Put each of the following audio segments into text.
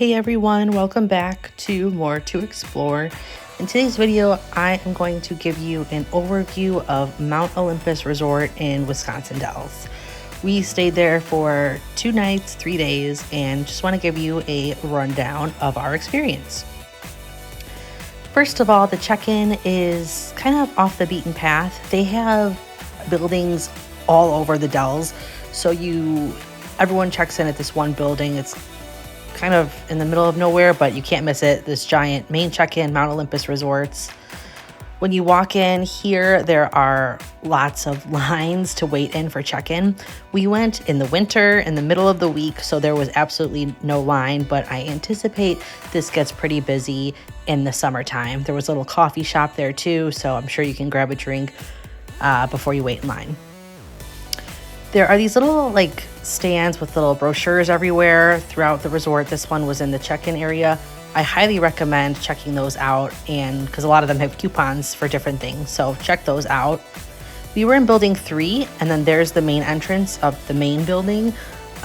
Hey everyone, welcome back to More to Explore. In today's video, I am going to give you an overview of Mount Olympus Resort in Wisconsin Dells. We stayed there for 2 nights, 3 days, and just want to give you a rundown of our experience. First of all, the check-in is kind of off the beaten path. They have buildings all over the Dells, so everyone checks in at this one building. It's kind of in the middle of nowhere, but you can't miss it. This giant main check-in, Mount Olympus Resorts. When you walk in here, there are lots of lines to wait in for check-in. We went in the winter, in the middle of the week, so there was absolutely no line, but I anticipate this gets pretty busy in the summertime. There was a little coffee shop there too, so I'm sure you can grab a drink before you wait in line. There are these little stands with little brochures everywhere throughout the resort. This one was in the check-in area. I highly recommend checking those out, and because a lot of them have coupons for different things, so check those out. We were in building 3, and then there's the main entrance of the main building,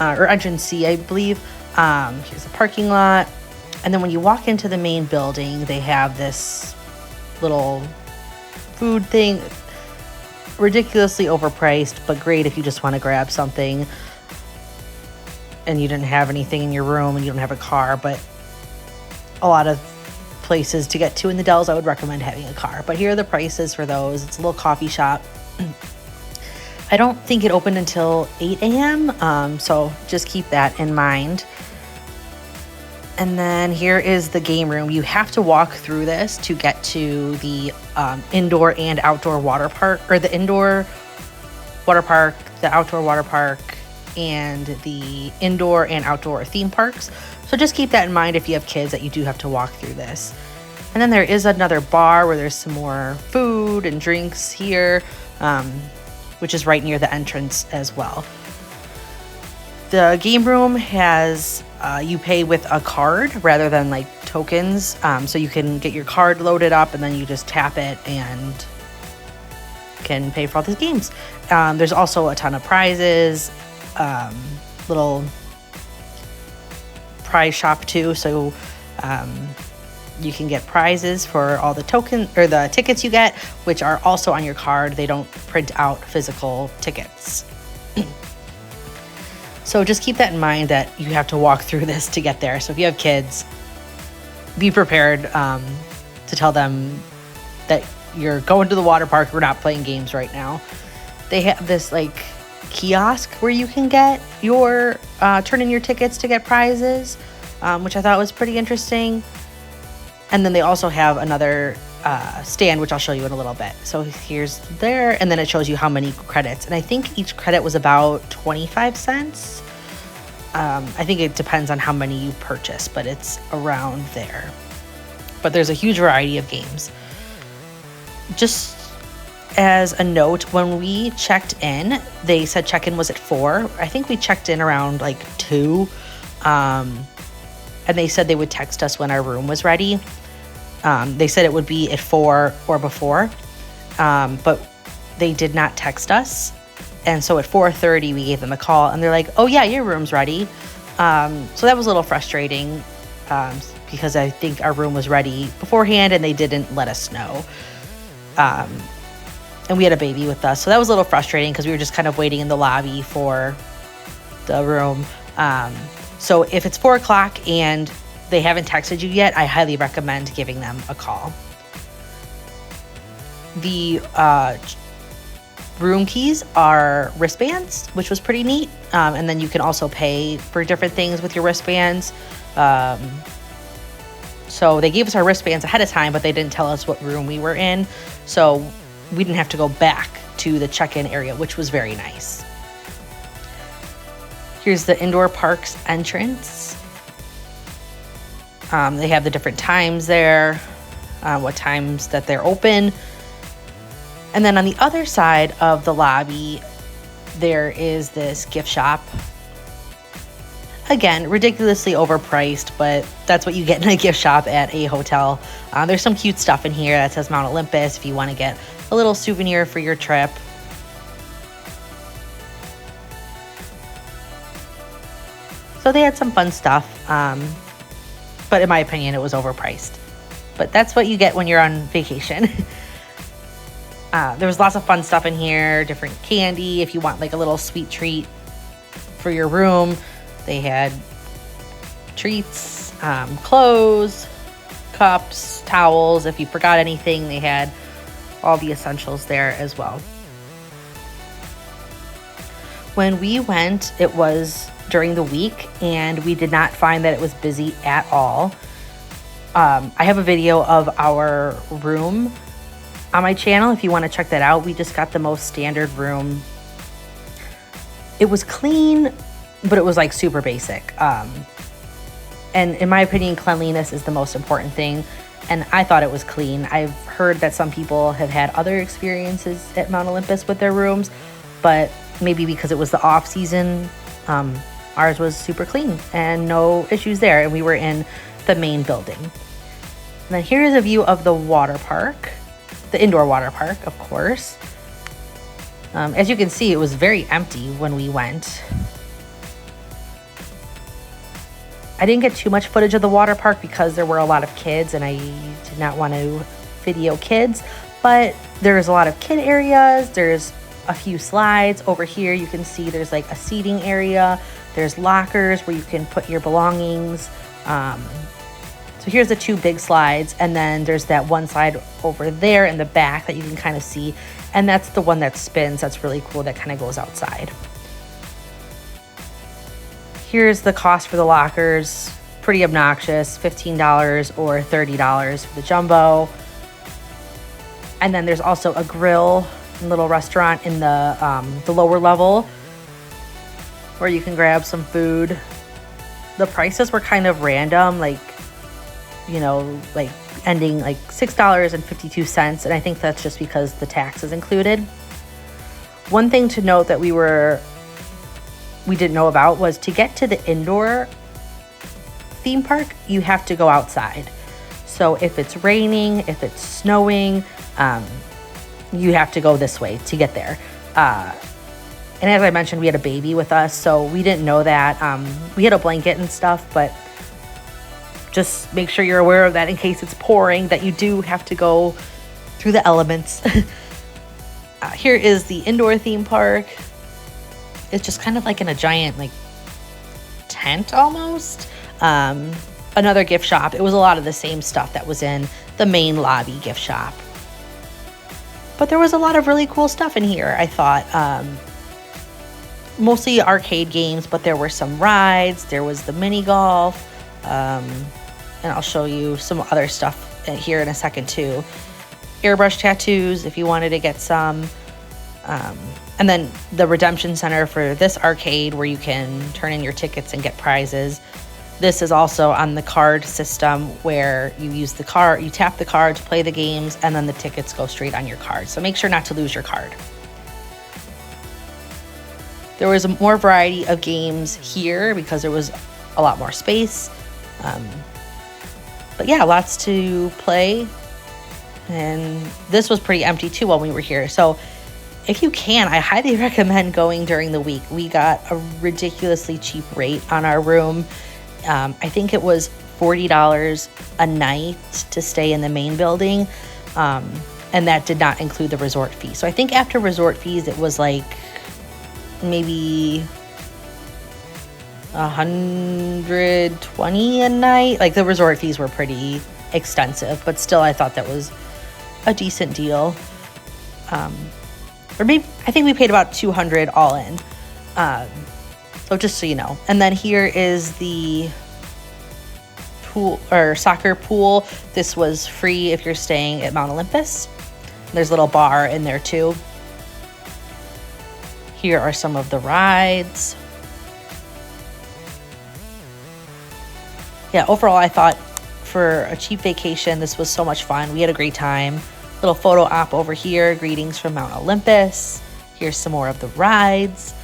or entrance C, I believe. Here's the parking lot, and then when you walk into the main building, they have this little food thing. Ridiculously overpriced, but great if you just want to grab something and you didn't have anything in your room and you don't have a car. But a lot of places to get to in the Dells, I would recommend having a car. But here are the prices for those. It's a little coffee shop. I don't think it opened until 8 a.m., so just keep that in mind. And then here is the game room. You have to walk through this to get to the indoor and outdoor water park, or the indoor water park, the outdoor water park, and the indoor and outdoor theme parks. So just keep that in mind if you have kids, that you do have to walk through this. And then there is another bar where there's some more food and drinks here, which is right near the entrance as well. The game room has, you pay with a card rather than tokens. So you can get your card loaded up and then you just tap it and can pay for all these games. There's also a ton of prizes, little prize shop too. So you can get prizes for all the tokens or the tickets you get, which are also on your card. They don't print out physical tickets. So just keep that in mind, that you have to walk through this to get there. So if you have kids, be prepared to tell them that you're going to the water park. We're not playing games right now. They have this kiosk where you can get your turn in your tickets to get prizes, which I thought was pretty interesting. And then they also have another stand, which I'll show you in a little bit. So here's there, and then it shows you how many credits. And I think each credit was about 25 cents. I think it depends on how many you purchase, but it's around there. But there's a huge variety of games. Just as a note, when we checked in, they said check-in was at 4. I think we checked in around 2. And they said they would text us when our room was ready. They said it would be at 4 or before, but they did not text us. And so at 4:30, we gave them a call, and they're like, oh yeah, your room's ready. So that was a little frustrating because I think our room was ready beforehand and they didn't let us know. And we had a baby with us, so that was a little frustrating because we were just kind of waiting in the lobby for the room. So if it's 4 o'clock and they haven't texted you yet, I highly recommend giving them a call. The room keys are wristbands, which was pretty neat. And then you can also pay for different things with your wristbands. So they gave us our wristbands ahead of time, but they didn't tell us what room we were in. So we didn't have to go back to the check-in area, which was very nice. Here's the indoor parks entrance. They have the different times there, what times that they're open. And then on the other side of the lobby, there is this gift shop. Again, ridiculously overpriced, but that's what you get in a gift shop at a hotel. There's some cute stuff in here that says Mount Olympus if you want to get a little souvenir for your trip. So they had some fun stuff. but in my opinion, it was overpriced. But that's what you get when you're on vacation. There was lots of fun stuff in here, different candy. If you want like a little sweet treat for your room, they had treats, clothes, cups, towels. If you forgot anything, they had all the essentials there as well. When we went, it was during the week, and we did not find that it was busy at all. I have a video of our room on my channel if you want to check that out. We just got the most standard room. It was clean, but it was like super basic. And in my opinion, cleanliness is the most important thing. And I thought it was clean. I've heard that some people have had other experiences at Mount Olympus with their rooms, but maybe because it was the off season, ours was super clean and no issues there. And we were in the main building. And then here is a view of the water park, the indoor water park, of course. As you can see, it was very empty when we went. I didn't get too much footage of the water park because there were a lot of kids and I did not want to video kids, but there's a lot of kid areas. There's a few slides over here. You can see there's like a seating area. There's lockers where you can put your belongings. So here's the two big slides, and then there's that one slide over there in the back that you can kind of see, and that's the one that spins. That's really cool. That kind of goes outside. Here's the cost for the lockers. Pretty obnoxious, $15 or $30 for the jumbo. And then there's also a grill and little restaurant in the lower level where you can grab some food. The prices were kind of random, like, you know, like ending like $6.52. And I think that's just because the tax is included. One thing to note that we didn't know about was to get to the indoor theme park, you have to go outside. So if it's raining, if it's snowing, you have to go this way to get there. And as I mentioned, we had a baby with us, so we didn't know that. We had a blanket and stuff, but just make sure you're aware of that in case it's pouring, that you do have to go through the elements. Here is the indoor theme park. It's just kind of like in a giant like tent almost. Another gift shop. It was a lot of the same stuff that was in the main lobby gift shop. But there was a lot of really cool stuff in here, I thought. Mostly arcade games, but there were some rides. There was the mini golf. And I'll show you some other stuff here in a second too. Airbrush tattoos if you wanted to get some. And then the redemption center for this arcade where you can turn in your tickets and get prizes. This is also on the card system where you use the card, you tap the card to play the games, and then the tickets go straight on your card. So make sure not to lose your card. There was a more variety of games here because there was a lot more space. But yeah, lots to play. And this was pretty empty too while we were here. So if you can, I highly recommend going during the week. We got a ridiculously cheap rate on our room. I think it was $40 a night to stay in the main building. And that did not include the resort fee. So I think after resort fees, it was like maybe $120 a night. Like the resort fees were pretty extensive, but still I thought that was a decent deal. Or maybe I think we paid about $200 all in. So just so you know. And then here is the pool or soccer pool. This was free if you're staying at Mount Olympus. There's a little bar in there too. Here are some of the rides. Yeah, overall I thought for a cheap vacation, this was so much fun. We had a great time. Little photo op over here. Greetings from Mount Olympus. Here's some more of the rides.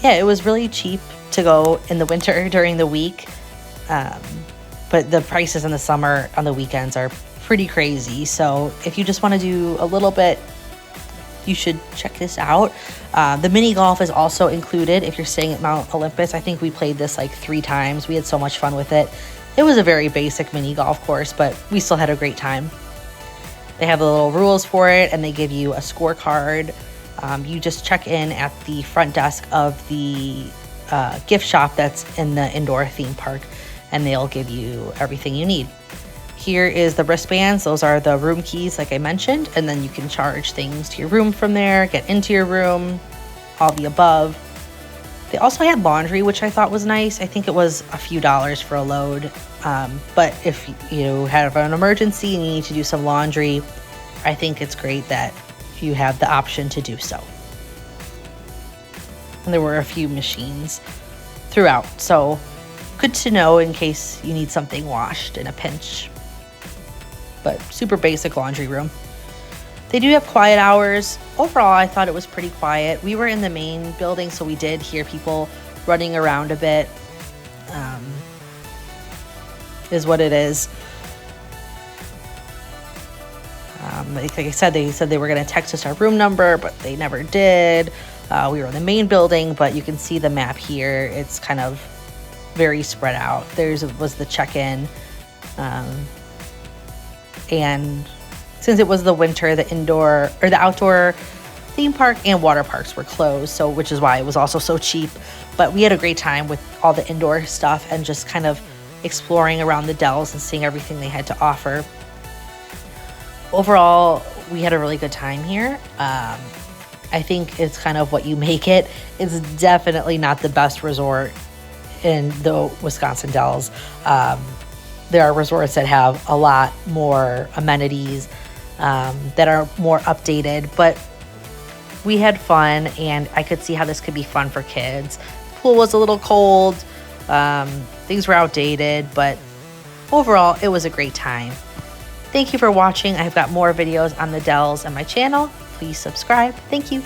Yeah, it was really cheap to go in the winter during the week. But the prices in the summer on the weekends are pretty crazy. So if you just want to do a little bit you should check this out. The mini golf is also included if you're staying at Mount Olympus. I think we played this like 3 times. We had so much fun with it. It was a very basic mini golf course, but we still had a great time. They have the little rules for it, and they give you a scorecard. You just check in at the front desk of the gift shop that's in the indoor theme park, and they'll give you everything you need. Here is the wristbands. Those are the room keys, like I mentioned, and then you can charge things to your room from there, get into your room, all the above. They also had laundry, which I thought was nice. I think it was a few dollars for a load, but if you have an emergency and you need to do some laundry, I think it's great that you have the option to do so. And there were a few machines throughout, so good to know in case you need something washed in a pinch. But super basic laundry room. They do have quiet hours. Overall, I thought it was pretty quiet. We were in the main building, so we did hear people running around a bit, is what it is. Like I said, they said they were going to text us our room number, but they never did. We were in the main building, but you can see the map here. It's kind of very spread out. Was the check-in. And since it was the winter, the outdoor theme park and water parks were closed, which is why it was also so cheap. But we had a great time with all the indoor stuff and just kind of exploring around the Dells and seeing everything they had to offer. Overall, we had a really good time here. I think it's kind of what you make it. It's definitely not the best resort in the Wisconsin Dells. There are resorts that have a lot more amenities, that are more updated, but we had fun, and I could see how this could be fun for kids. The pool was a little cold, things were outdated, but overall, it was a great time. Thank you for watching. I've got more videos on the Dells on my channel. Please subscribe. Thank you.